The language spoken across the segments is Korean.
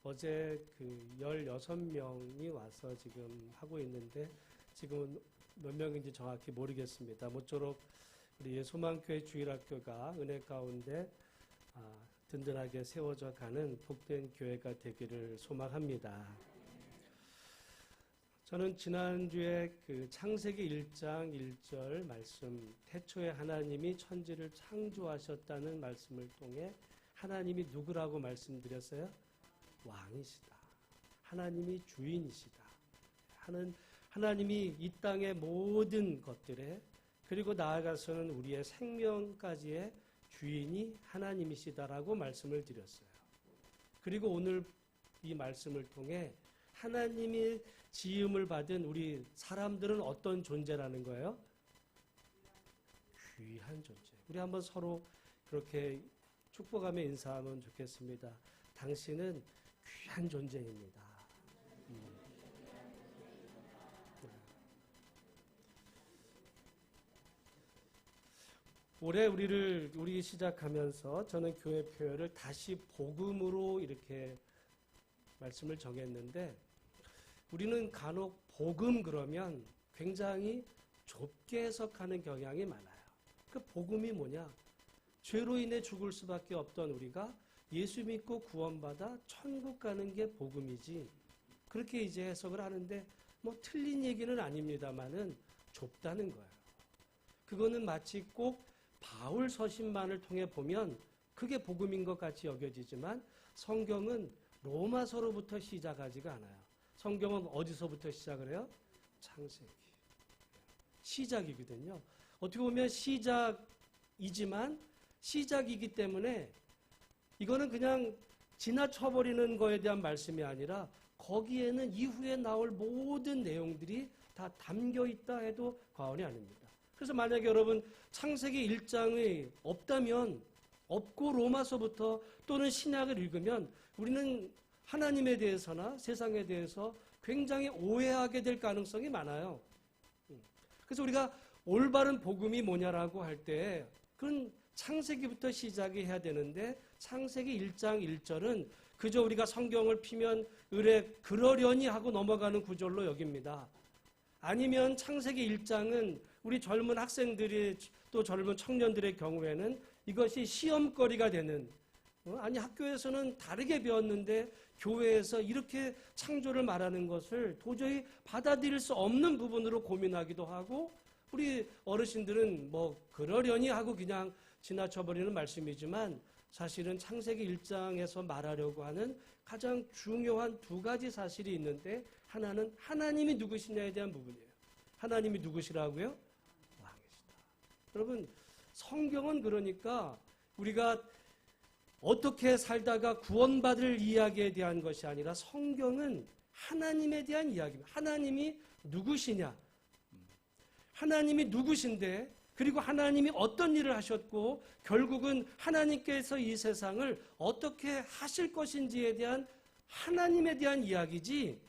어제 그 16명이 와서 지금 하고 있는데 지금은 몇 명인지 정확히 모르겠습니다. 모쪼록 우리 소망교회 주일학교가 은혜 가운데 든든하게 세워져 가는 복된 교회가 되기를 소망합니다. 저는 지난주에 그 창세기 1장 1절 말씀, 태초에 하나님이 천지를 창조하셨다는 말씀을 통해 하나님이 누구라고 말씀드렸어요? 왕이시다. 하나님이 주인이시다. 하나님이 이 땅의 모든 것들에 그리고 나아가서는 우리의 생명까지의 주인이 하나님이시다라고 말씀을 드렸어요. 그리고 오늘 이 말씀을 통해 하나님이 지음을 받은 우리 사람들은 어떤 존재라는 거예요? 귀한 존재. 우리 한번 서로 그렇게 축복하며 인사하면 좋겠습니다. 당신은 귀한 존재입니다. 올해 우리 시작하면서 저는 교회 표어를 다시 복음으로 이렇게 말씀을 정했는데 우리는 간혹 복음 그러면 굉장히 좁게 해석하는 경향이 많아요. 그 복음이 뭐냐? 죄로 인해 죽을 수밖에 없던 우리가 예수 믿고 구원받아 천국 가는 게 복음이지. 그렇게 이제 해석을 하는데 뭐 틀린 얘기는 아닙니다만은 좁다는 거예요. 그거는 마치 꼭 바울 서신만을 통해 보면 그게 복음인 것 같이 여겨지지만 성경은 로마서로부터 시작하지가 않아요. 성경은 어디서부터 시작을 해요? 창세기. 시작이거든요. 어떻게 보면 시작이지만 시작이기 때문에 이거는 그냥 지나쳐버리는 거에 대한 말씀이 아니라 거기에는 이후에 나올 모든 내용들이 다 담겨 있다 해도 과언이 아닙니다. 그래서 만약에 여러분 창세기 1장이 없다면 없고 로마서부터 또는 신약을 읽으면 우리는 하나님에 대해서나 세상에 대해서 굉장히 오해하게 될 가능성이 많아요. 그래서 우리가 올바른 복음이 뭐냐라고 할 때 그건 창세기부터 시작이 해야 되는데 창세기 1장 1절은 그저 우리가 성경을 피면 의뢰 그러려니 하고 넘어가는 구절로 여깁니다. 아니면 창세기 1장은 우리 젊은 학생들이 또 젊은 청년들의 경우에는 이것이 시험거리가 되는 아니 학교에서는 다르게 배웠는데 교회에서 이렇게 창조를 말하는 것을 도저히 받아들일 수 없는 부분으로 고민하기도 하고 우리 어르신들은 뭐 그러려니 하고 그냥 지나쳐버리는 말씀이지만 사실은 창세기 1장에서 말하려고 하는 가장 중요한 두 가지 사실이 있는데 하나는 하나님이 누구시냐에 대한 부분이에요. 하나님이 누구시라고요? 왕이시다. 여러분 성경은 그러니까 우리가 어떻게 살다가 구원받을 이야기에 대한 것이 아니라 성경은 하나님에 대한 이야기입니다. 하나님이 누구시냐? 하나님이 누구신데 그리고 하나님이 어떤 일을 하셨고 결국은 하나님께서 이 세상을 어떻게 하실 것인지에 대한 하나님에 대한 이야기지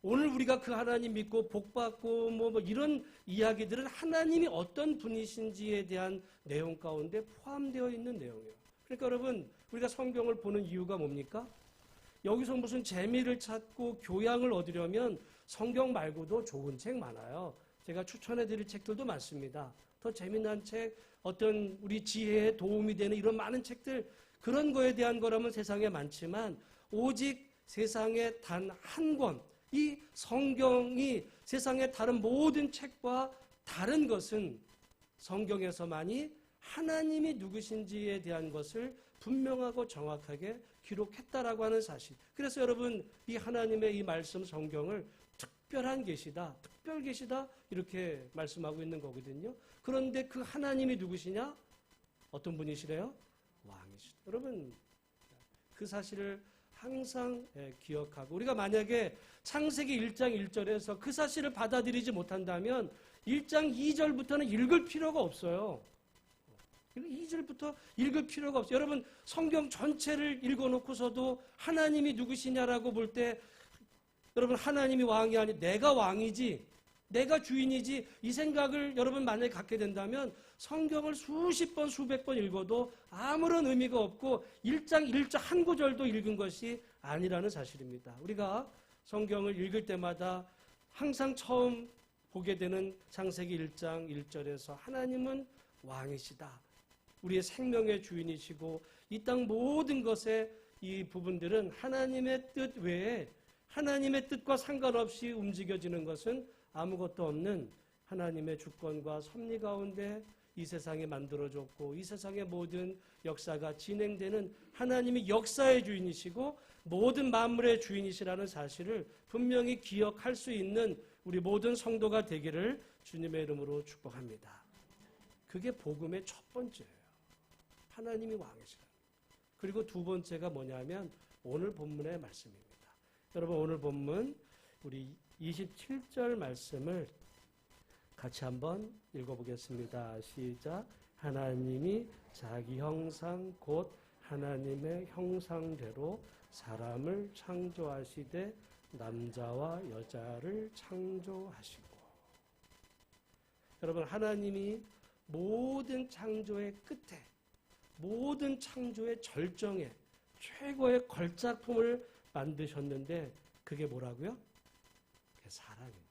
오늘 우리가 그 하나님 믿고 복받고 뭐 이런 이야기들은 하나님이 어떤 분이신지에 대한 내용 가운데 포함되어 있는 내용이에요. 그러니까 여러분 우리가 성경을 보는 이유가 뭡니까? 여기서 무슨 재미를 찾고 교양을 얻으려면 성경 말고도 좋은 책 많아요. 제가 추천해드릴 책들도 많습니다. 더 재미난 책, 어떤 우리 지혜에 도움이 되는 이런 많은 책들 그런 거에 대한 거라면 세상에 많지만 오직 세상에 단 한 권, 이 성경이 세상의 다른 모든 책과 다른 것은 성경에서만이 하나님이 누구신지에 대한 것을 분명하고 정확하게 기록했다라고 하는 사실. 그래서 여러분 이 하나님의 이 말씀 성경을 특별한 계시다, 특별 계시다 이렇게 말씀하고 있는 거거든요. 그런데 그 하나님이 누구시냐? 어떤 분이시래요? 왕이시다. 여러분 그 사실을 항상 기억하고 우리가 만약에 창세기 1장 1절에서 그 사실을 받아들이지 못한다면 1장 2절부터는 읽을 필요가 없어요. 2절부터 읽을 필요가 없어요. 여러분 성경 전체를 읽어놓고서도 하나님이 누구시냐라고 볼 때 여러분 하나님이 왕이 아니 내가 왕이지 내가 주인이지 이 생각을 여러분 만약에 갖게 된다면 성경을 수십 번 수백 번 읽어도 아무런 의미가 없고 1장 1절 한 구절도 읽은 것이 아니라는 사실입니다. 우리가 성경을 읽을 때마다 항상 처음 보게 되는 창세기 1장 1절에서 하나님은 왕이시다. 우리의 생명의 주인이시고 이 땅 모든 것의 이 부분들은 하나님의 뜻 외에 하나님의 뜻과 상관없이 움직여지는 것은 아무것도 없는 하나님의 주권과 섭리 가운데 이 세상이 만들어졌고 이 세상의 모든 역사가 진행되는 하나님이 역사의 주인이시고 모든 만물의 주인이시라는 사실을 분명히 기억할 수 있는 우리 모든 성도가 되기를 주님의 이름으로 축복합니다. 그게 복음의 첫 번째예요. 하나님이 왕이시다. 그리고 두 번째가 뭐냐면 오늘 본문의 말씀입니다. 여러분 오늘 본문 우리 27절 말씀을 같이 한번 읽어보겠습니다. 시작. 하나님이 자기 형상 곧 하나님의 형상대로 사람을 창조하시되 남자와 여자를 창조하시고. 여러분 하나님이 모든 창조의 끝에 모든 창조의 절정에 최고의 걸작품을 만드셨는데 그게 뭐라고요? 그게 사람입니다.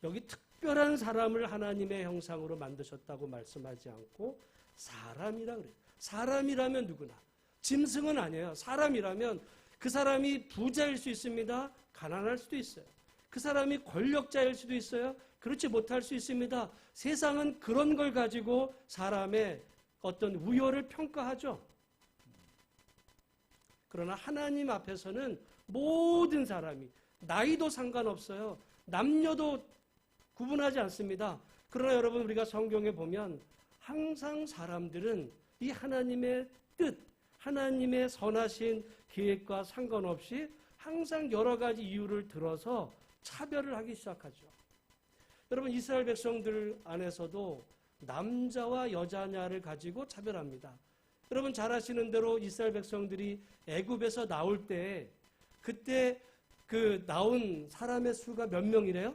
여기 특별한 사람을 하나님의 형상으로 만드셨다고 말씀하지 않고 사람이라 그래요. 사람이라면 누구나. 짐승은 아니에요. 사람이라면 그 사람이 부자일 수 있습니다. 가난할 수도 있어요. 그 사람이 권력자일 수도 있어요. 그렇지 못할 수 있습니다. 세상은 그런 걸 가지고 사람의 어떤 우열을 평가하죠. 그러나 하나님 앞에서는 모든 사람이 나이도 상관없어요. 남녀도 구분하지 않습니다. 그러나 여러분 우리가 성경에 보면 항상 사람들은 이 하나님의 뜻, 하나님의 선하신 계획과 상관없이 항상 여러 가지 이유를 들어서 차별을 하기 시작하죠. 여러분 이스라엘 백성들 안에서도 남자와 여자냐를 가지고 차별합니다. 여러분 잘 아시는 대로 이스라엘 백성들이 애굽에서 나올 때 그때 그 나온 사람의 수가 몇 명이래요?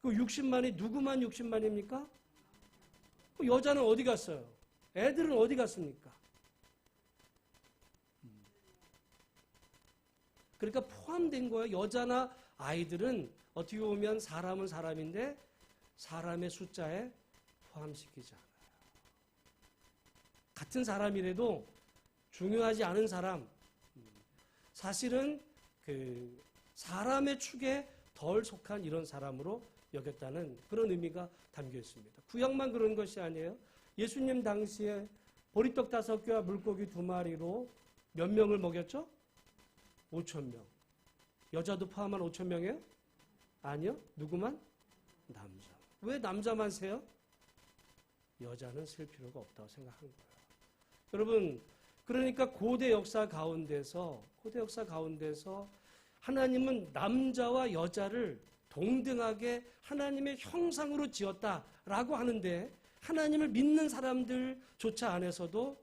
그 60만이 누구만 60만입니까? 여자는 어디 갔어요? 애들은 어디 갔습니까? 그러니까 포함된 거예요. 여자나 아이들은 어떻게 보면 사람은 사람인데 사람의 숫자에 포함시키지 않아요. 같은 사람이라도 중요하지 않은 사람, 사실은 그 사람의 축에 덜 속한 이런 사람으로 여겼다는 그런 의미가 담겨 있습니다. 구약만 그런 것이 아니에요. 예수님 당시에 보리떡 5개와 물고기 2마리로 몇 명을 먹였죠? 5,000명. 여자도 포함한 5,000명이에요? 아니요. 누구만? 남자. 왜 남자만 세요? 여자는 쓸 필요가 없다고 생각한 거예요. 여러분, 그러니까 고대 역사 가운데서 하나님은 남자와 여자를 동등하게 하나님의 형상으로 지었다라고 하는데 하나님을 믿는 사람들조차 안에서도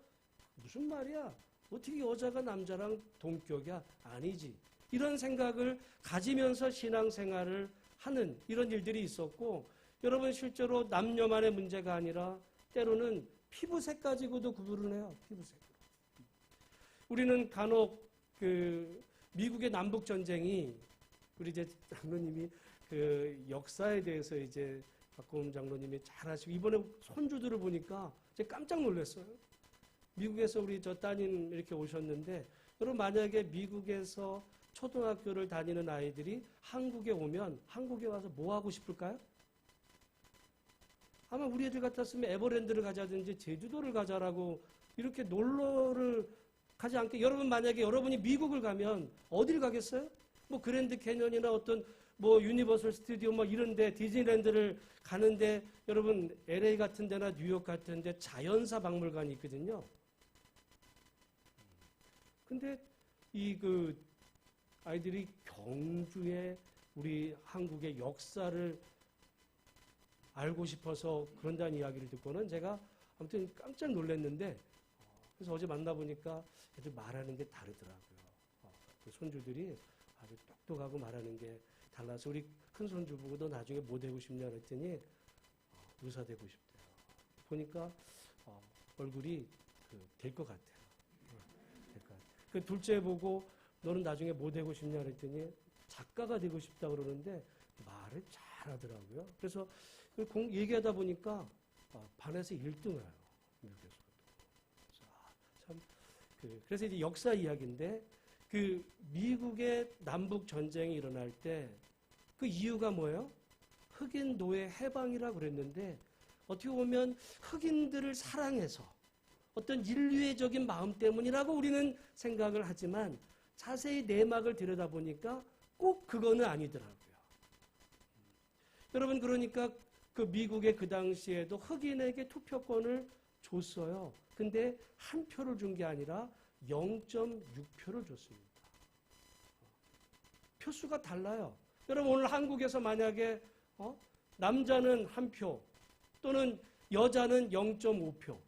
무슨 말이야? 어떻게 여자가 남자랑 동격이야? 아니지. 이런 생각을 가지면서 신앙생활을 하는 이런 일들이 있었고 여러분 실제로 남녀만의 문제가 아니라 때로는 피부색 가지고도 구분을 해요. 피부색으로. 우리는 간혹 그 미국의 남북 전쟁이 우리 이제 장로님이 그 역사에 대해서 이제 박고음 장로님이 잘 하시고 이번에 손주들을 보니까 제가 깜짝 놀랐어요. 미국에서 우리 저 따님 이렇게 오셨는데 여러분 만약에 미국에서 초등학교를 다니는 아이들이 한국에 오면 한국에 와서 뭐 하고 싶을까요? 아마 우리 애들 같았으면 에버랜드를 가자든지 제주도를 가자라고 이렇게 놀러를 가지 않게 여러분 만약에 여러분이 미국을 가면 어딜 가겠어요? 뭐 그랜드 캐년이나 어떤 뭐 유니버설 스튜디오 뭐 이런데 디즈니랜드를 가는데 여러분 LA 같은 데나 뉴욕 같은 데 자연사 박물관이 있거든요. 근데 이 그 아이들이 경주에 우리 한국의 역사를 알고 싶어서 그런다는 이야기를 듣고는 제가 아무튼 깜짝 놀랐는데 그래서 어제 만나보니까 애들 말하는 게 다르더라고요. 그 손주들이 아주 똑똑하고 말하는 게 달라서 우리 큰손주 보고 너 나중에 뭐 되고 싶냐 그랬더니 의사 되고 싶대요. 보니까 얼굴이 될 것 같아요. 될 것 같아요. 그 둘째 보고 너는 나중에 뭐 되고 싶냐 그랬더니 작가가 되고 싶다 그러는데 말을 잘하더라고요. 그래서 얘기하다 보니까 반에서 1등을 해요. 미국에서도. 참 그래서 이제 역사 이야기인데 미국의 남북 전쟁이 일어날 때 그 이유가 뭐예요? 흑인 노예 해방이라고 그랬는데 어떻게 보면 흑인들을 사랑해서 어떤 인류애적인 마음 때문이라고 우리는 생각을 하지만 자세히 내막을 들여다보니까 꼭 그거는 아니더라고요. 여러분 그러니까 그 미국의 그 당시에도 흑인에게 투표권을 줬어요. 근데 한 표를 준 게 아니라 0.6표를 줬습니다. 표수가 달라요. 여러분 오늘 한국에서 만약에 남자는 한 표 또는 여자는 0.5표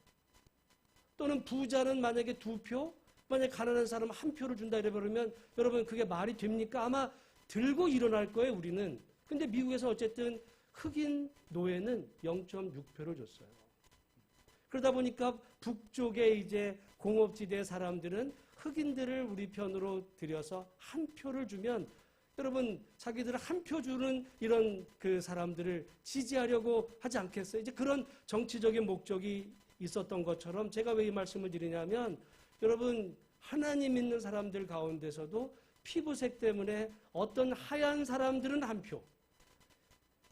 또는 부자는 만약에 2표 만약에 가난한 사람은 한 표를 준다 이러면 여러분 그게 말이 됩니까? 아마 들고 일어날 거예요 우리는. 근데 미국에서 어쨌든 흑인 노예는 0.6표를 줬어요. 그러다 보니까 북쪽의 이제 공업지대 사람들은 흑인들을 우리 편으로 들여서 한 표를 주면 여러분 자기들 한 표 주는 이런 그 사람들을 지지하려고 하지 않겠어요? 이제 그런 정치적인 목적이 있었던 것처럼 제가 왜 이 말씀을 드리냐면 여러분 하나님 믿는 사람들 가운데서도 피부색 때문에 어떤 하얀 사람들은 한 표,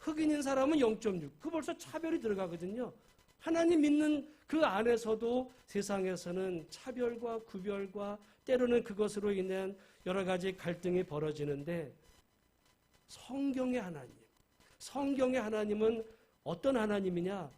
흑인인 사람은 0.6. 그 벌써 차별이 들어가거든요. 하나님 믿는 그 안에서도 세상에서는 차별과 구별과 때로는 그것으로 인한 여러 가지 갈등이 벌어지는데 성경의 하나님은 어떤 하나님이냐?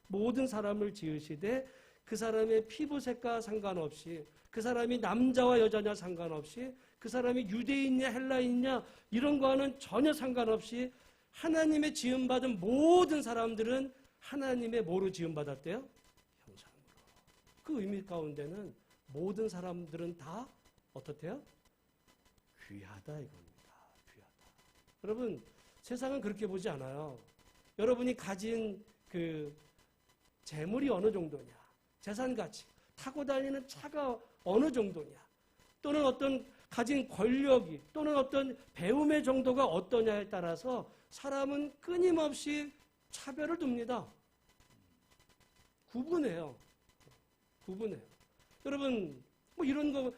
모든 사람을 지으시되 그 사람의 피부색과 상관없이 그 사람이 남자와 여자냐 상관없이 그 사람이 유대인이냐 헬라인이냐 이런 거와는 전혀 상관없이 하나님의 지음받은 모든 사람들은 하나님의 뭐로 지음받았대요? 형상으로. 그 의미 가운데는 모든 사람들은 다 어떻대요? 귀하다 이겁니다. 귀하다. 여러분 세상은 그렇게 보지 않아요. 여러분이 가진 그 재물이 어느 정도냐, 재산 가치, 타고 다니는 차가 어느 정도냐, 또는 어떤 가진 권력이 또는 어떤 배움의 정도가 어떠냐에 따라서 사람은 끊임없이 차별을 둡니다. 구분해요. 여러분 뭐 이런 거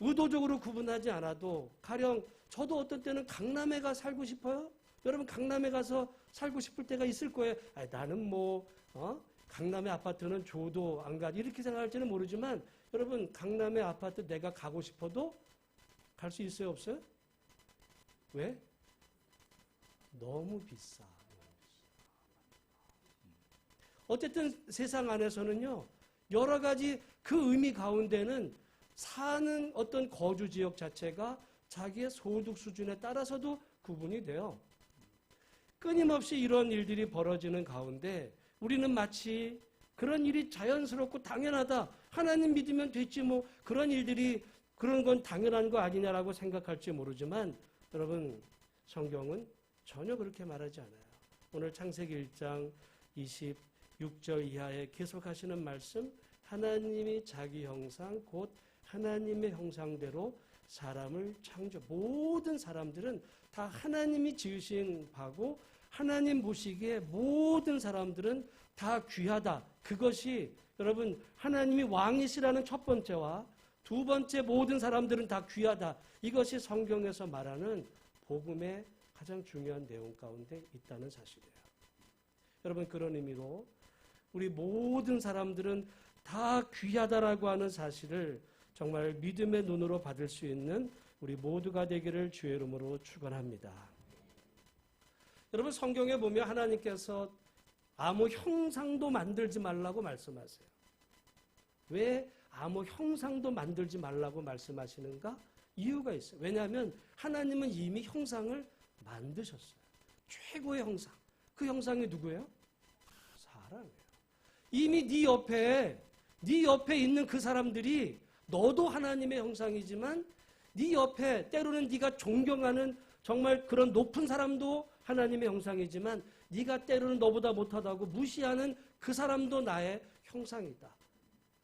의도적으로 구분하지 않아도 가령 저도 어떤 때는 강남에 가 살고 싶어요. 여러분 강남에 가서 살고 싶을 때가 있을 거예요. 나는 강남의 아파트는 줘도 안 가지 이렇게 생각할지는 모르지만 여러분 강남의 아파트 내가 가고 싶어도 갈 수 있어요 없어요? 왜? 너무 비싸. 어쨌든 세상 안에서는요 여러 가지 그 의미 가운데는 사는 어떤 거주 지역 자체가 자기의 소득 수준에 따라서도 구분이 돼요. 끊임없이 이런 일들이 벌어지는 가운데 우리는 마치 그런 일이 자연스럽고 당연하다. 하나님 믿으면 됐지 뭐 그런 일들이 그런 건 당연한 거 아니냐라고 생각할지 모르지만 여러분 성경은 전혀 그렇게 말하지 않아요. 오늘 창세기 1장 26절 이하에 계속하시는 말씀 하나님이 자기 형상 곧 하나님의 형상대로 사람을 모든 사람들은 다 하나님이 지으신 바고 하나님 보시기에 모든 사람들은 다 귀하다. 그것이 여러분 하나님이 왕이시라는 첫 번째와 두 번째 모든 사람들은 다 귀하다. 이것이 성경에서 말하는 복음의 가장 중요한 내용 가운데 있다는 사실이에요. 여러분 그런 의미로 우리 모든 사람들은 다 귀하다라고 하는 사실을 정말 믿음의 눈으로 받을 수 있는 우리 모두가 되기를 주의 이름으로 축원합니다. 여러분 성경에 보면 하나님께서 아무 형상도 만들지 말라고 말씀하세요. 왜 아무 형상도 만들지 말라고 말씀하시는가? 이유가 있어요. 왜냐하면 하나님은 이미 형상을 만드셨어요. 최고의 형상. 그 형상이 누구예요? 사람이에요. 이미 네 옆에 있는 그 사람들이 너도 하나님의 형상이지만 네 옆에 때로는 네가 존경하는 정말 그런 높은 사람도 하나님의 형상이지만 네가 때로는 너보다 못하다고 무시하는 그 사람도 나의 형상이다.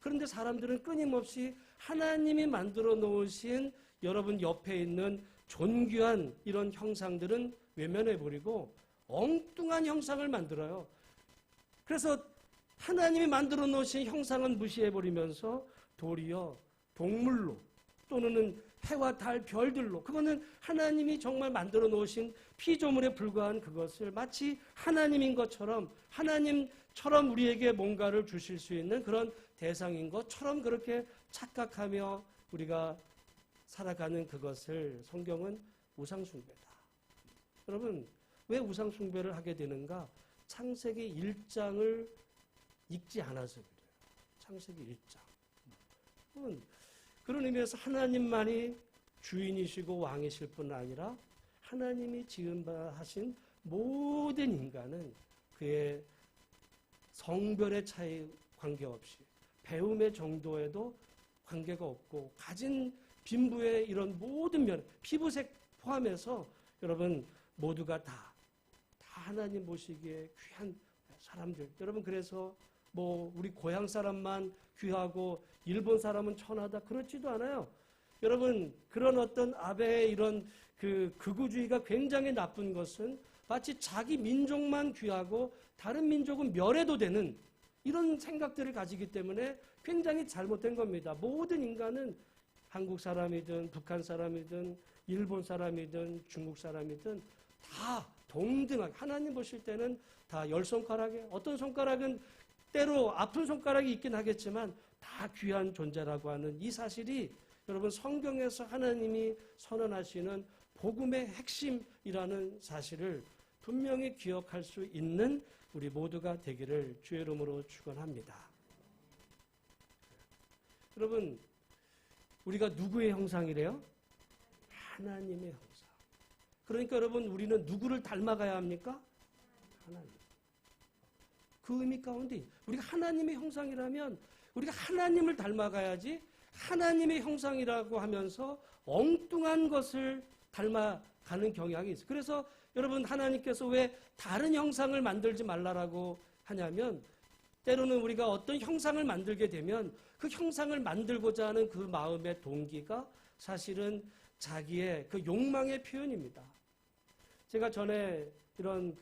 그런데 사람들은 끊임없이 하나님이 만들어 놓으신 여러분 옆에 있는 존귀한 이런 형상들은 외면해버리고 엉뚱한 형상을 만들어요. 그래서 하나님이 만들어 놓으신 형상은 무시해버리면서 도리어 동물로 또는 해와 달, 별들로, 그거는 하나님이 정말 만들어 놓으신 피조물에 불과한 그것을 마치 하나님인 것처럼, 하나님처럼 우리에게 뭔가를 주실 수 있는 그런 대상인 것처럼 그렇게 착각하며 우리가 살아가는 그것을 성경은 우상숭배다. 여러분, 왜 우상숭배를 하게 되는가? 창세기 1장을 읽지 않아서 그래요. 창세기 1장. 그런 의미에서 하나님만이 주인이시고 왕이실 뿐 아니라 하나님이 지은 바 하신 모든 인간은 그의 성별의 차이 관계없이 배움의 정도에도 관계가 없고 가진 빈부의 이런 모든 면, 피부색 포함해서 여러분 모두가 다 하나님 보시기에 귀한 사람들. 여러분 그래서 뭐 우리 고향 사람만 귀하고 일본 사람은 천하다 그렇지도 않아요. 여러분 그런 어떤 아베의 이런 그 극우주의가 굉장히 나쁜 것은 마치 자기 민족만 귀하고 다른 민족은 멸해도 되는 이런 생각들을 가지기 때문에 굉장히 잘못된 겁니다. 모든 인간은 한국 사람이든 북한 사람이든 일본 사람이든 중국 사람이든 다 동등하게 하나님 보실 때는 다 10손가락에 어떤 손가락은 때로 아픈 손가락이 있긴 하겠지만 다 귀한 존재라고 하는 이 사실이 여러분 성경에서 하나님이 선언하시는 복음의 핵심이라는 사실을 분명히 기억할 수 있는 우리 모두가 되기를 주의 이름으로 축원합니다. 여러분 우리가 누구의 형상이래요? 하나님의 형상. 그러니까 여러분 우리는 누구를 닮아가야 합니까? 하나님. 그 의미 가운데 우리가 하나님의 형상이라면 우리가 하나님을 닮아가야지 하나님의 형상이라고 하면서 엉뚱한 것을 닮아가는 경향이 있어요. 그래서 여러분 하나님께서 왜 다른 형상을 만들지 말라라고 하냐면 때로는 우리가 어떤 형상을 만들게 되면 그 형상을 만들고자 하는 그 마음의 동기가 사실은 자기의 그 욕망의 표현입니다. 제가 전에 이런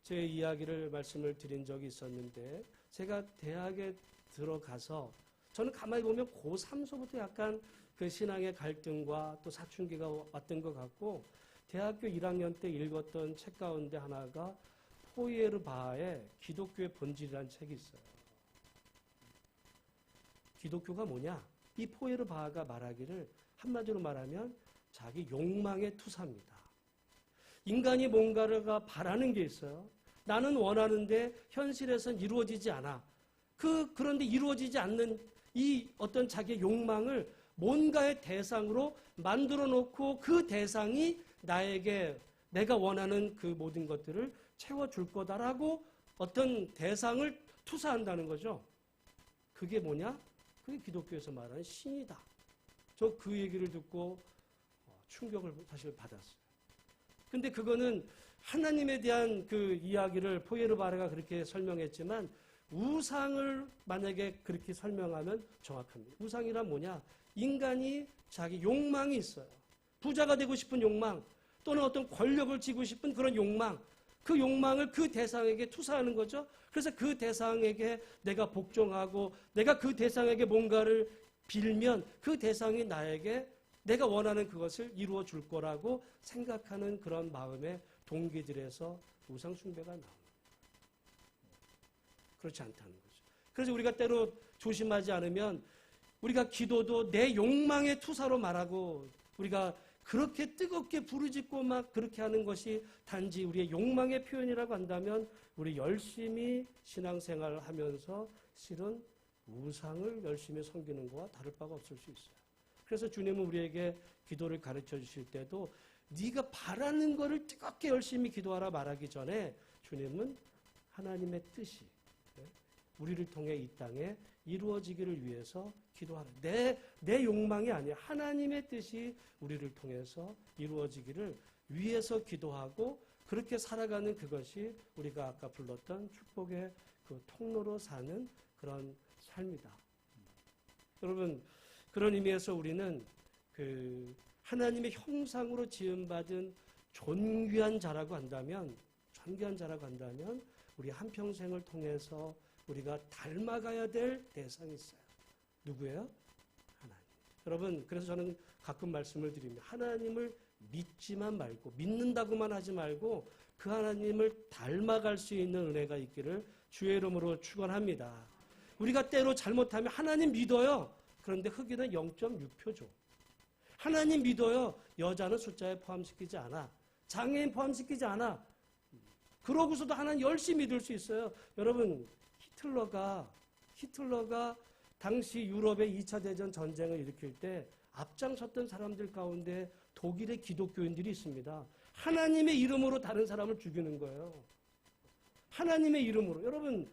제 이야기를 말씀을 드린 적이 있었는데 제가 대학에 들어가서 저는 가만히 보면 고3서부터 약간 그 신앙의 갈등과 또 사춘기가 왔던 것 같고 대학교 1학년 때 읽었던 책 가운데 하나가 포이에르바하의 기독교의 본질이라는 책이 있어요. 기독교가 뭐냐? 이 포이에르바하가 말하기를 한마디로 말하면 자기 욕망의 투사입니다. 인간이 뭔가가 바라는 게 있어요. 나는 원하는데 현실에선 이루어지지 않아. 그런데 이루어지지 않는 이 어떤 자기의 욕망을 뭔가의 대상으로 만들어 놓고 그 대상이 나에게 내가 원하는 그 모든 것들을 채워줄 거다라고 어떤 대상을 투사한다는 거죠. 그게 뭐냐? 그게 기독교에서 말하는 신이다. 저 그 얘기를 듣고 충격을 사실 받았어요. 근데 그거는 하나님에 대한 그 이야기를 포이에르바하가 그렇게 설명했지만 우상을 만약에 그렇게 설명하면 정확합니다. 우상이란 뭐냐? 인간이 자기 욕망이 있어요. 부자가 되고 싶은 욕망 또는 어떤 권력을 쥐고 싶은 그런 욕망, 그 욕망을 그 대상에게 투사하는 거죠. 그래서 그 대상에게 내가 복종하고 내가 그 대상에게 뭔가를 빌면 그 대상이 나에게 내가 원하는 그것을 이루어 줄 거라고 생각하는 그런 마음의 동기들에서 우상 숭배가 나옵니다. 그렇지 않다는 거죠. 그래서 우리가 때로 조심하지 않으면 우리가 기도도 내 욕망의 투사로 말하고 우리가 그렇게 뜨겁게 부르짖고 막 그렇게 하는 것이 단지 우리의 욕망의 표현이라고 한다면 우리 열심히 신앙생활을 하면서 실은 우상을 열심히 섬기는 것과 다를 바가 없을 수 있어요. 그래서 주님은 우리에게 기도를 가르쳐 주실 때도 네가 바라는 것을 뜨겁게 열심히 기도하라 말하기 전에 주님은 하나님의 뜻이 우리를 통해 이 땅에 이루어지기를 위해서 기도하는 내 욕망이 아니야. 하나님의 뜻이 우리를 통해서 이루어지기를 위해서 기도하고 그렇게 살아가는 그것이 우리가 아까 불렀던 축복의 그 통로로 사는 그런 삶이다. 여러분, 그런 의미에서 우리는 그 하나님의 형상으로 지음받은 존귀한 자라고 한다면 우리 한평생을 통해서 우리가 닮아가야 될 대상이 있어요. 누구예요? 하나님. 여러분, 그래서 저는 가끔 말씀을 드립니다. 하나님을 믿지만 말고, 믿는다고만 하지 말고 그 하나님을 닮아갈 수 있는 은혜가 있기를 주의 이름으로 축원합니다. 우리가 때로 잘못하면 하나님 믿어요. 그런데 흑인은 0.6표죠. 하나님 믿어요. 여자는 숫자에 포함시키지 않아. 장애인 포함시키지 않아. 그러고서도 하나님 열심히 믿을 수 있어요. 여러분, 히틀러가 당시 유럽의 2차 대전 전쟁을 일으킬 때 앞장섰던 사람들 가운데 독일의 기독교인들이 있습니다. 하나님의 이름으로 다른 사람을 죽이는 거예요. 하나님의 이름으로. 여러분,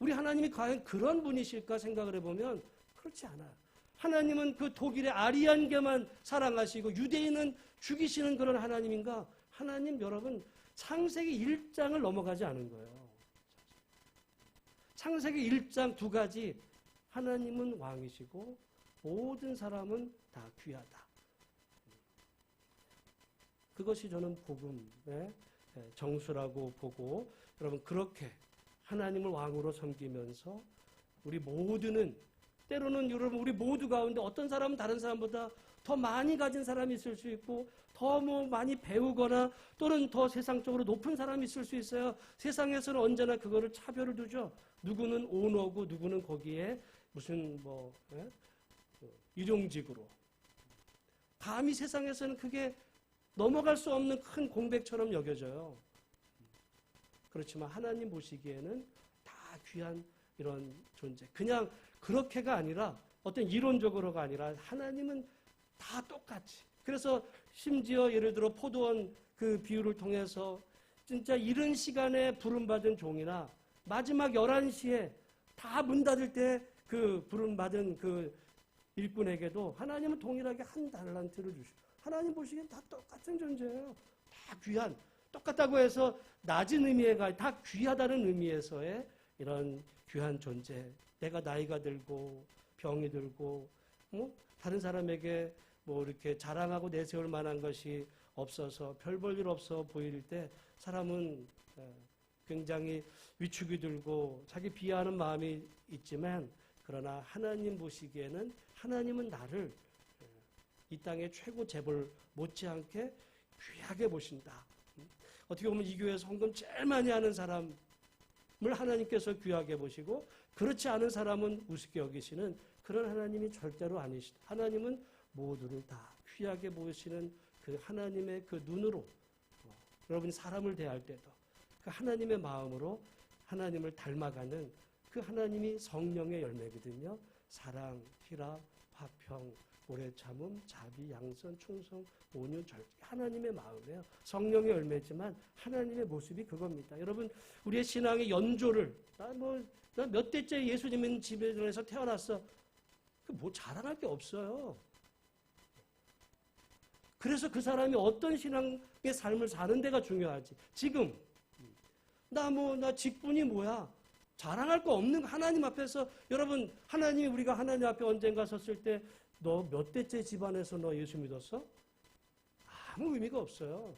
우리 하나님이 과연 그런 분이실까 생각을 해보면 그렇지 않아요. 하나님은 그 독일의 아리안계만 사랑하시고 유대인은 죽이시는 그런 하나님인가? 하나님 여러분, 창세기 1장을 넘어가지 않은 거예요. 창세기 1장 2가지 하나님은 왕이시고 모든 사람은 다 귀하다. 그것이 저는 복음의 정수라고 보고, 여러분 그렇게 하나님을 왕으로 섬기면서 우리 모두는 때로는 여러분 우리 모두 가운데 어떤 사람은 다른 사람보다 더 많이 가진 사람이 있을 수 있고 더 많이 배우거나 또는 더 세상적으로 높은 사람이 있을 수 있어요. 세상에서는 언제나 그거를 차별을 두죠. 누구는 오너고 누구는 거기에 무슨 일용직으로. 감히 세상에서는 그게 넘어갈 수 없는 큰 공백처럼 여겨져요. 그렇지만 하나님 보시기에는 다 귀한 이런 존재. 그냥 그렇게가 아니라 어떤 이론적으로가 아니라 하나님은 다 똑같이. 그래서 심지어 예를 들어 포도원 그 비유를 통해서 진짜 이른 시간에 부름받은 종이나 마지막 11시에 다 문 닫을 때 그 부름받은 그 일꾼에게도 하나님은 동일하게 한 달란트를 주시고 하나님 보시기엔 다 똑같은 존재예요. 다 귀한. 똑같다고 해서 낮은 의미가 다 귀하다는 의미에서의 이런 귀한 존재. 내가 나이가 들고 병이 들고 다른 사람에게 이렇게 자랑하고 내세울 만한 것이 없어서 별 볼 일 없어 보일 때 사람은 굉장히 위축이 들고 자기 비하하는 마음이 있지만 그러나 하나님 보시기에는 하나님은 나를 이 땅의 최고 재벌 못지않게 귀하게 보신다. 어떻게 보면 이 교회에서 헌금 제일 많이 하는 사람을 하나님께서 귀하게 보시고 그렇지 않은 사람은 우습게 여기시는 그런 하나님이 절대로 아니시다. 하나님은 모두를 다 귀하게 보시는 그 하나님의 그 눈으로 여러분이 사람을 대할 때도 그 하나님의 마음으로 하나님을 닮아가는 그 하나님이 성령의 열매거든요. 사랑, 희락, 화평, 오래 참음, 자비, 양선, 충성, 온유, 절제. 하나님의 마음이에요. 성령의 열매지만 하나님의 모습이 그겁니다. 여러분, 우리의 신앙의 연조를 나 몇 대째 예수님 있는 집에서 태어났어. 자랑할 게 없어요. 그래서 그 사람이 어떤 신앙의 삶을 사는 데가 중요하지. 지금 나 직분이 뭐야? 자랑할 거 없는 하나님 앞에서 여러분 하나님이 우리가 하나님 앞에 언젠가 섰을 때 너 몇 대째 집안에서 너 예수 믿었어? 아무 의미가 없어요.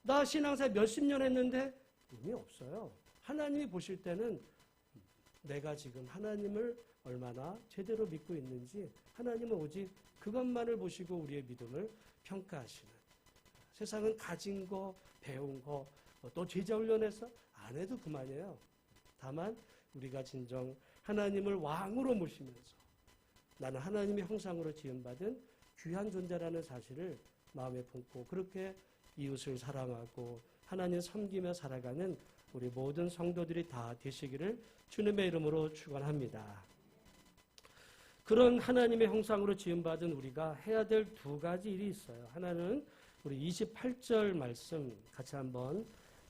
나 신앙생활 몇십 년 했는데 의미 없어요. 하나님이 보실 때는 내가 지금 하나님을 얼마나 제대로 믿고 있는지 하나님은 오직 그것만을 보시고 우리의 믿음을 평가하시는. 세상은 가진 거, 배운 거, 또 제자 훈련해서 안 해도 그만이에요. 다만 우리가 진정 하나님을 왕으로 모시면서 나는 하나님의 형상으로 지음받은 귀한 존재라는 사실을 마음에 품고 그렇게 이웃을 사랑하고 하나님 섬기며 살아가는 우리 모든 성도들이 다 되시기를 주님의 이름으로 축원합니다. 그런 하나님의 형상으로 지음받은 우리가 해야 될 두 가지 일이 있어요. 하나는 우리 28절 말씀 같이 한번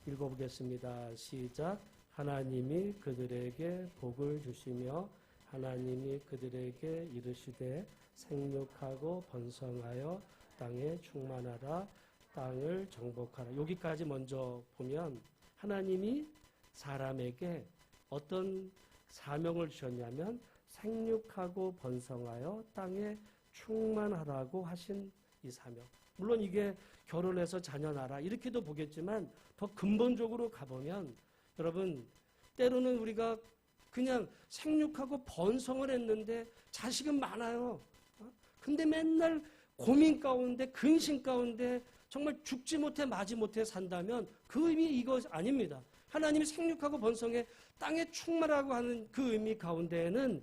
읽어보겠습니다. 시작. 하나님이 그들에게 복을 주시며 하나님이 그들에게 이르시되 생육하고 번성하여 땅에 충만하라 땅을 정복하라. 여기까지 먼저 보면 하나님이 사람에게 어떤 사명을 주셨냐면 생육하고 번성하여 땅에 충만하라고 하신 이 사명. 물론 이게 결혼해서 자녀 낳아라 이렇게도 보겠지만 더 근본적으로 가보면 여러분 때로는 우리가 그냥 생육하고 번성을 했는데 자식은 많아요. 근데 맨날 고민 가운데 근심 가운데 정말 죽지 못해 마지 못해 산다면 그 의미 이거 아닙니다. 하나님이 생육하고 번성해 땅에 충만하고 하는 그 의미 가운데에는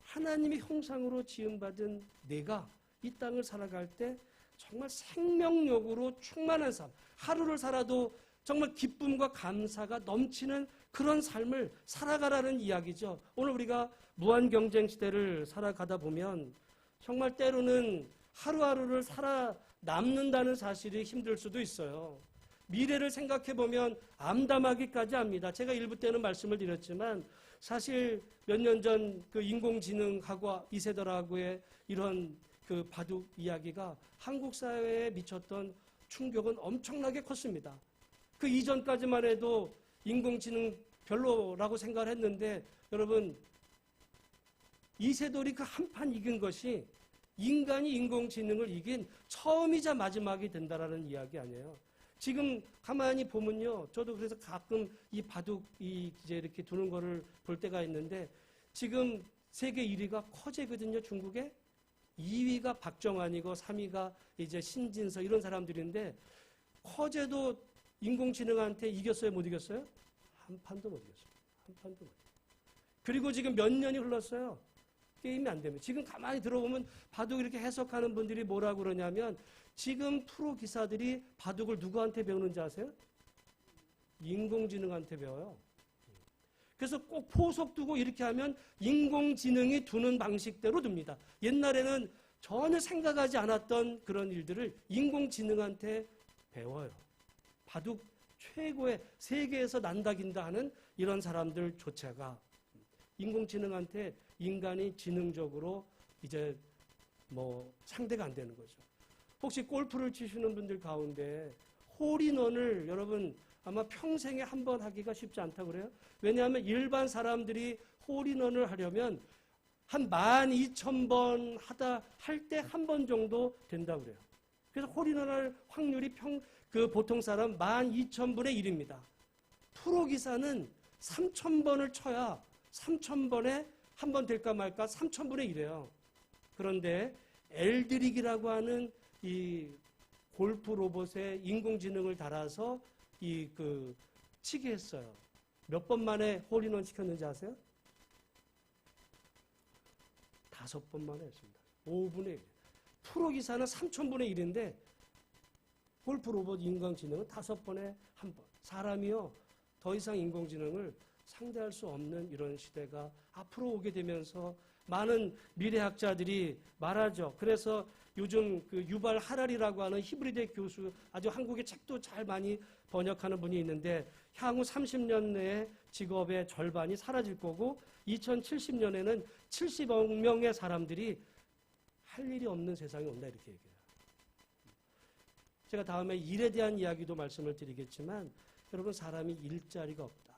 하나님의 형상으로 지음받은 내가 이 땅을 살아갈 때 정말 생명력으로 충만한 삶, 하루를 살아도 정말 기쁨과 감사가 넘치는 그런 삶을 살아가라는 이야기죠. 오늘 우리가 무한 경쟁 시대를 살아가다 보면 정말 때로는 하루하루를 살아남는다는 사실이 힘들 수도 있어요. 미래를 생각해 보면 암담하기까지 합니다. 제가 일부 때는 말씀을 드렸지만 사실 몇 년 전 그 인공지능하고 이세돌하고의 이런 그 바둑 이야기가 한국 사회에 미쳤던 충격은 엄청나게 컸습니다. 그 이전까지만 해도 인공지능 별로라고 생각을 했는데 여러분 이세돌이 그 한판 이긴 것이 인간이 인공지능을 이긴 처음이자 마지막이 된다라는 이야기 아니에요. 지금 가만히 보면요. 저도 그래서 가끔 이 바둑 이제 이렇게 두는 거를 볼 때가 있는데 지금 세계 1위가 커제거든요. 중국에 2위가 박정환이고 3위가 이제 신진서 이런 사람들인데 커제도 인공지능한테 이겼어요? 못 이겼어요? 한 판도 못 이겼어요. 한 판도 못 이겼어요. 그리고 지금 몇 년이 흘렀어요. 게임이 안 됩니다. 지금 가만히 들어보면 바둑 이렇게 해석하는 분들이 뭐라고 그러냐면 지금 프로 기사들이 바둑을 누구한테 배우는지 아세요? 인공지능한테 배워요. 그래서 꼭 포석 두고 이렇게 하면 인공지능이 두는 방식대로 둡니다. 옛날에는 전혀 생각하지 않았던 그런 일들을 인공지능한테 배워요. 바둑 최고의 세계에서 난다긴다 하는 이런 사람들조차가 인공지능한테 인간이 지능적으로 이제 뭐 상대가 안 되는 거죠. 혹시 골프를 치시는 분들 가운데 홀인원을 여러분 아마 평생에 한 번 하기가 쉽지 않다고 그래요. 왜냐하면 일반 사람들이 홀인원을 하려면 한 12,000번 할 때 한 번 정도 된다고 그래요. 그래서 홀인원 할 확률이 보통 사람 12,000분의 1입니다. 프로 기사는 3,000번을 쳐야 3,000번에 한 번 될까 말까 3,000분의 1이에요. 그런데 엘드릭이라고 하는 이 골프 로봇에 인공지능을 달아서 치게 했어요. 몇 번 만에 홀인원 시켰는지 아세요? 5번 만에 했습니다. 5분의 1. 프로 기사는 3,000분의 1인데 골프 로봇 인공지능은 5번에 한 번. 사람이요 더 이상 인공지능을 상대할 수 없는 이런 시대가 앞으로 오게 되면서 많은 미래학자들이 말하죠. 그래서 요즘 그 유발 하랄이라고 하는 히브리대 교수 아주 한국의 책도 잘 많이 번역하는 분이 있는데 향후 30년 내에 직업의 절반이 사라질 거고 2070년에는 70억 명의 사람들이 할 일이 없는 세상이 온다 이렇게 얘기해요. 제가 다음에 일에 대한 이야기도 말씀을 드리겠지만 여러분 사람이 일자리가 없다.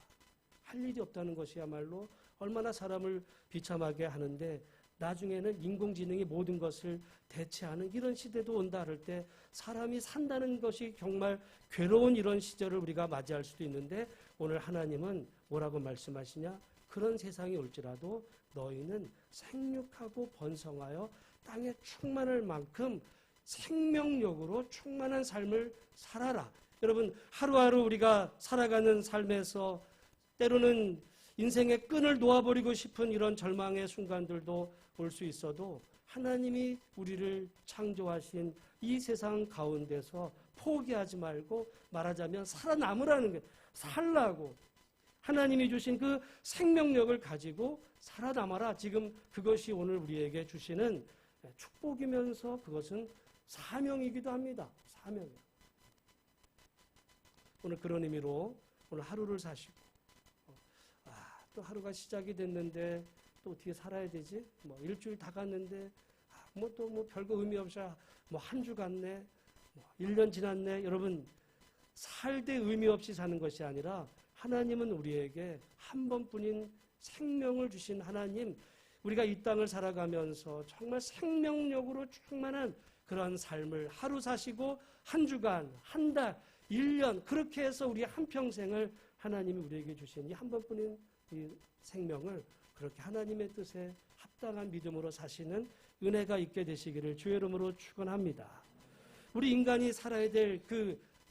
할 일이 없다는 것이야말로 얼마나 사람을 비참하게 하는데 나중에는 인공지능이 모든 것을 대체하는 이런 시대도 온다 할 때 사람이 산다는 것이 정말 괴로운 이런 시절을 우리가 맞이할 수도 있는데 오늘 하나님은 뭐라고 말씀하시냐? 그런 세상이 올지라도 너희는 생육하고 번성하여 땅에 충만할 만큼 생명력으로 충만한 삶을 살아라. 여러분 하루하루 우리가 살아가는 삶에서 때로는 인생의 끈을 놓아버리고 싶은 이런 절망의 순간들도 올 수 있어도 하나님이 우리를 창조하신 이 세상 가운데서 포기하지 말고 말하자면 살아남으라는 거예요. 살라고. 하나님이 주신 그 생명력을 가지고 살아남아라. 지금 그것이 오늘 우리에게 주시는 축복이면서 그것은 사명이기도 합니다. 사명이요. 오늘 그런 의미로 오늘 하루를 사시고 또 하루가 시작이 됐는데 또 어떻게 살아야 되지? 뭐 일주일 다 갔는데 뭐 또 뭐 별거 의미 없이 뭐 한 주 갔네, 뭐 1년 지났네. 여러분, 살 때 의미 없이 사는 것이 아니라 하나님은 우리에게 한 번뿐인 생명을 주신 하나님, 우리가 이 땅을 살아가면서 정말 생명력으로 충만한 그런 삶을 하루 사시고 한 주간, 한 달, 1년 그렇게 해서 우리 한평생을 하나님이 우리에게 주신 이 한 번뿐인 이 생명을 그렇게 하나님의 뜻에 합당한 믿음으로 사시는 은혜가 있게 되시기를 주의 이름으로 축원합니다. 우리 인간이 살아야 될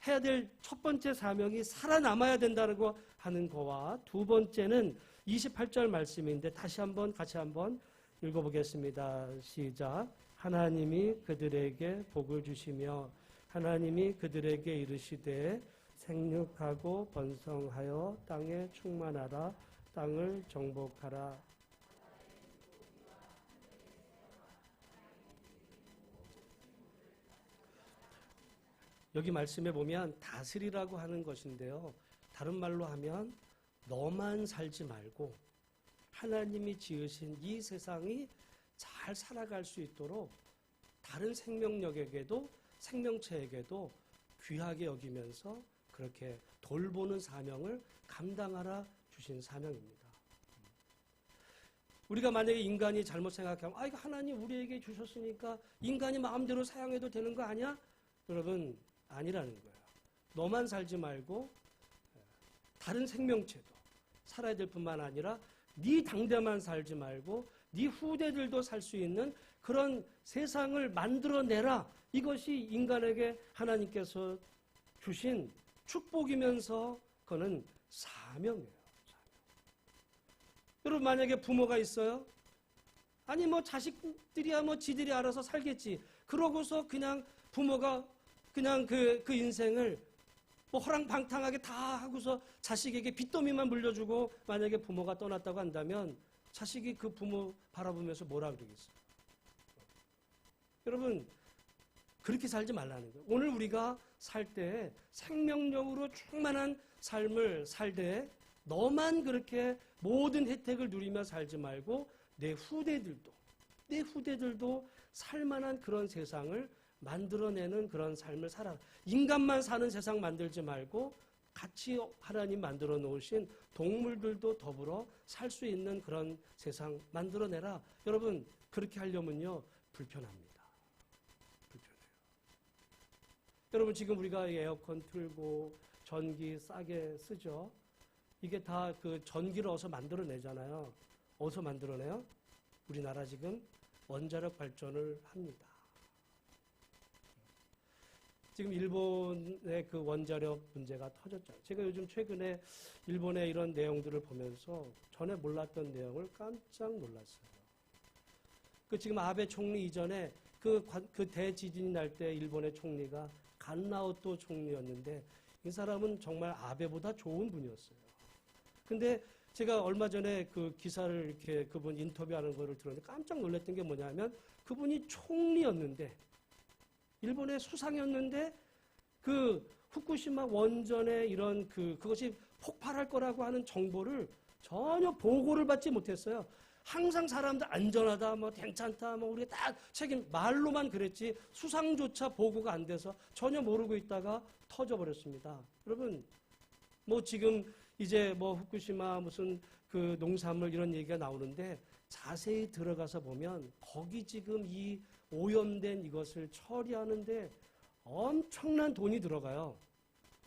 해야 될 첫 번째 사명이 살아남아야 된다고 하는 거와 두 번째는 28절 말씀인데 다시 한번 같이 한번 읽어보겠습니다. 시작. 하나님이 그들에게 복을 주시며 하나님이 그들에게 이르시되 생육하고 번성하여 땅에 충만하라 땅을 정복하라. 여기 말씀에 보면 다스리라고 하는 것인데요. 다른 말로 하면 너만 살지 말고 하나님이 지으신 이 세상이 잘 살아갈 수 있도록 다른 생명력에게도 생명체에게도 귀하게 여기면서 그렇게 돌보는 사명을 감당하라 주신 사명입니다. 우리가 만약에 인간이 잘못 생각하면 이거 하나님 우리에게 주셨으니까 인간이 마음대로 사용해도 되는 거 아니야? 여러분, 아니라는 거예요. 너만 살지 말고 다른 생명체도 살아야 될 뿐만 아니라 네 당대만 살지 말고 네 후대들도 살 수 있는 그런 세상을 만들어내라. 이것이 인간에게 하나님께서 주신 축복이면서 그거는 사명이에요. 여러분, 만약에 부모가 있어요? 아니 뭐 자식들이야 뭐 지들이 알아서 살겠지. 그러고서 그냥 부모가 그냥 그 인생을 뭐 허랑방탕하게 다 하고서 자식에게 빚더미만 물려주고 만약에 부모가 떠났다고 한다면 자식이 그 부모 바라보면서 뭐라 그러겠어요? 여러분, 그렇게 살지 말라는 거예요. 오늘 우리가 살 때 생명력으로 충만한 삶을 살 때 너만 그렇게 모든 혜택을 누리며 살지 말고 내 후대들도 살만한 그런 세상을 만들어내는 그런 삶을 살아라. 인간만 사는 세상 만들지 말고 같이 하나님 만들어 놓으신 동물들도 더불어 살 수 있는 그런 세상 만들어내라. 여러분, 그렇게 하려면요 불편합니다. 불편해요. 여러분, 지금 우리가 에어컨 틀고 전기 싸게 쓰죠. 이게 다 그 전기를 어디서 만들어내잖아요. 어디서 만들어내요? 우리나라 지금 원자력 발전을 합니다. 지금 일본의 그 원자력 문제가 터졌잖아요. 제가 요즘 최근에 일본의 이런 내용들을 보면서 전에 몰랐던 내용을 깜짝 놀랐어요. 지금 아베 총리 이전에 그 대지진이 날 때 일본의 총리가 간나오토 총리였는데 이 사람은 정말 아베보다 좋은 분이었어요. 근데 제가 얼마 전에 그 기사를 이렇게 그분 인터뷰하는 거를 들었는데 깜짝 놀랐던 게 뭐냐면 그분이 총리였는데 일본의 수상이었는데 그 후쿠시마 원전의 이런 그것이 폭발할 거라고 하는 정보를 전혀 보고를 받지 못했어요. 항상 사람들 안전하다, 뭐 괜찮다, 뭐 우리가 다 책임 말로만 그랬지 수상조차 보고가 안 돼서 전혀 모르고 있다가 터져버렸습니다. 여러분, 뭐 지금 이제 뭐 후쿠시마 무슨 그 농산물 이런 얘기가 나오는데 자세히 들어가서 보면 거기 지금 이 오염된 이것을 처리하는데 엄청난 돈이 들어가요.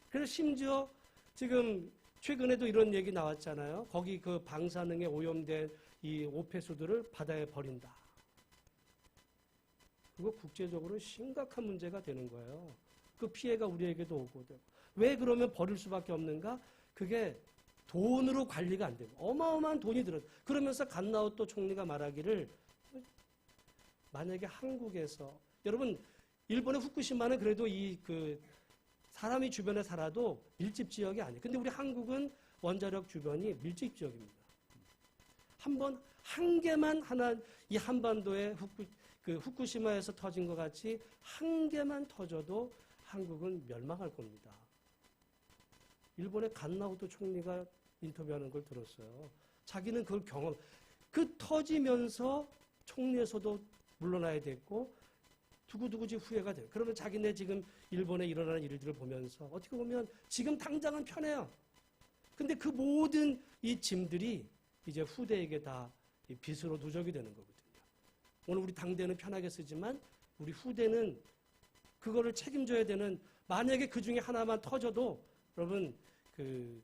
그래서 심지어 지금 최근에도 이런 얘기 나왔잖아요. 거기 그 방사능에 오염된 이 오폐수들을 바다에 버린다. 그거 국제적으로 심각한 문제가 되는 거예요. 그 피해가 우리에게도 오고 되고. 왜 그러면 버릴 수밖에 없는가? 그게 돈으로 관리가 안 되고 어마어마한 돈이 들어. 그러면서 간나오토 총리가 말하기를 만약에 한국에서 여러분 일본의 후쿠시마는 그래도 사람이 주변에 살아도 밀집 지역이 아니에요. 근데 우리 한국은 원자력 주변이 밀집 지역입니다. 한 개만 이 한반도에 후쿠시마에서 터진 것 같이 한 개만 터져도 한국은 멸망할 겁니다. 일본의 간나오토 총리가 인터뷰하는 걸 들었어요. 자기는 그걸 그 터지면서 총리에서도 물러나야 됐고 두고두고 후회가 돼요. 그러면 자기네 지금 일본에 일어나는 일들을 보면서 어떻게 보면 지금 당장은 편해요. 근데 그 모든 이 짐들이 이제 후대에게 다 빚으로 누적이 되는 거거든요. 오늘 우리 당대는 편하게 쓰지만 우리 후대는 그거를 책임져야 되는, 만약에 그 중에 하나만 터져도 여러분 그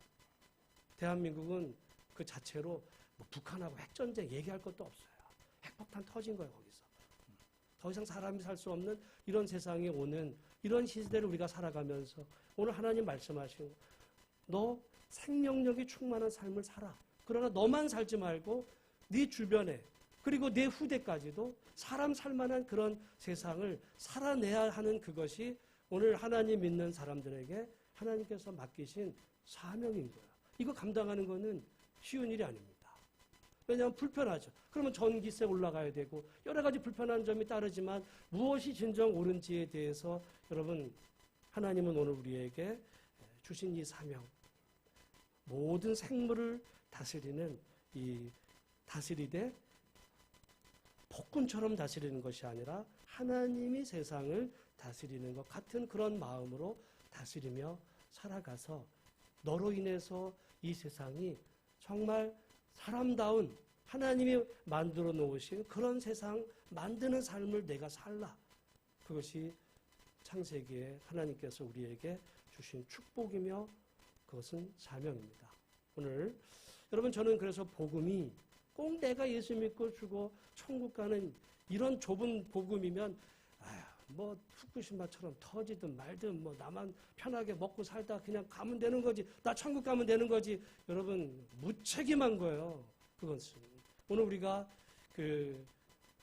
대한민국은 그 자체로 뭐 북한하고 핵전쟁 얘기할 것도 없어요. 핵폭탄 터진 거예요, 거기서. 더 이상 사람이 살 수 없는 이런 세상에 오는 이런 시대를 우리가 살아가면서 오늘 하나님 말씀하시는 거, 너 생명력이 충만한 삶을 살아. 그러나 너만 살지 말고 네 주변에 그리고 내 후대까지도 사람 살만한 그런 세상을 살아내야 하는, 그것이 오늘 하나님 믿는 사람들에게 하나님께서 맡기신 사명인 거예요. 이거 감당하는 거는 쉬운 일이 아닙니다. 왜냐하면 불편하죠. 그러면 전기세 올라가야 되고 여러 가지 불편한 점이 따르지만 무엇이 진정 옳은지에 대해서 여러분 하나님은 오늘 우리에게 주신 이 사명, 모든 생물을 다스리는 이 다스리되 폭군처럼 다스리는 것이 아니라 하나님이 세상을 다스리는 것 같은 그런 마음으로 다스리며 살아가서 너로 인해서 이 세상이 정말 사람다운 하나님이 만들어 놓으신 그런 세상 만드는 삶을 내가 살라. 그것이 창세기에 하나님께서 우리에게 주신 축복이며 그것은 사명입니다. 오늘 여러분 저는 그래서 복음이 꼭 내가 예수 믿고 죽어 천국 가는 이런 좁은 복음이면 뭐 후쿠시마처럼 터지든 말든 뭐 나만 편하게 먹고 살다 그냥 가면 되는 거지, 나 천국 가면 되는 거지, 여러분 무책임한 거예요. 그것은 오늘 우리가 그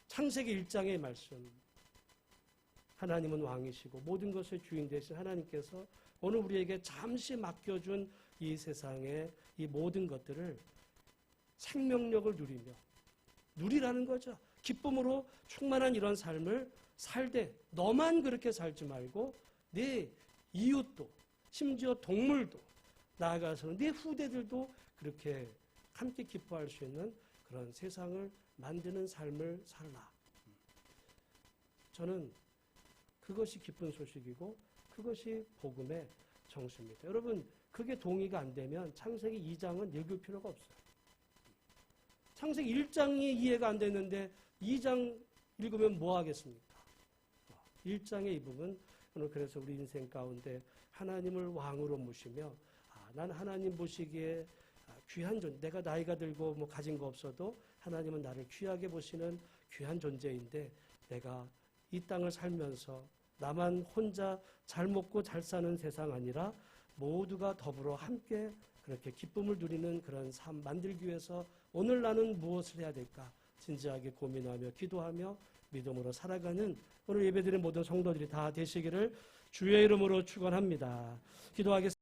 창세기 1장의 말씀, 하나님은 왕이시고 모든 것의 주인 되신 하나님께서 오늘 우리에게 잠시 맡겨준 이 세상의 이 모든 것들을 생명력을 누리라는 거죠. 기쁨으로 충만한 이런 삶을 살되 너만 그렇게 살지 말고 네 이웃도, 심지어 동물도, 나아가서는 네 후대들도 그렇게 함께 기뻐할 수 있는 그런 세상을 만드는 삶을 살라. 저는 그것이 기쁜 소식이고 그것이 복음의 정수입니다. 여러분 그게 동의가 안 되면 창세기 2장은 읽을 필요가 없어요. 창세기 1장이 이해가 안 됐는데 2장 읽으면 뭐 하겠습니까? 1장의 이 부분, 오늘 그래서 우리 인생 가운데 하나님을 왕으로 모시며 난 하나님 보시기에 귀한 존재, 내가 나이가 들고 뭐 가진 거 없어도 하나님은 나를 귀하게 보시는 귀한 존재인데 내가 이 땅을 살면서 나만 혼자 잘 먹고 잘 사는 세상 아니라 모두가 더불어 함께 그렇게 기쁨을 누리는 그런 삶 만들기 위해서 오늘 나는 무엇을 해야 될까 진지하게 고민하며 기도하며 믿음으로 살아가는 오늘 예배드린 모든 성도들이 다 되시기를 주의 이름으로 축원합니다. 기도하겠습니다.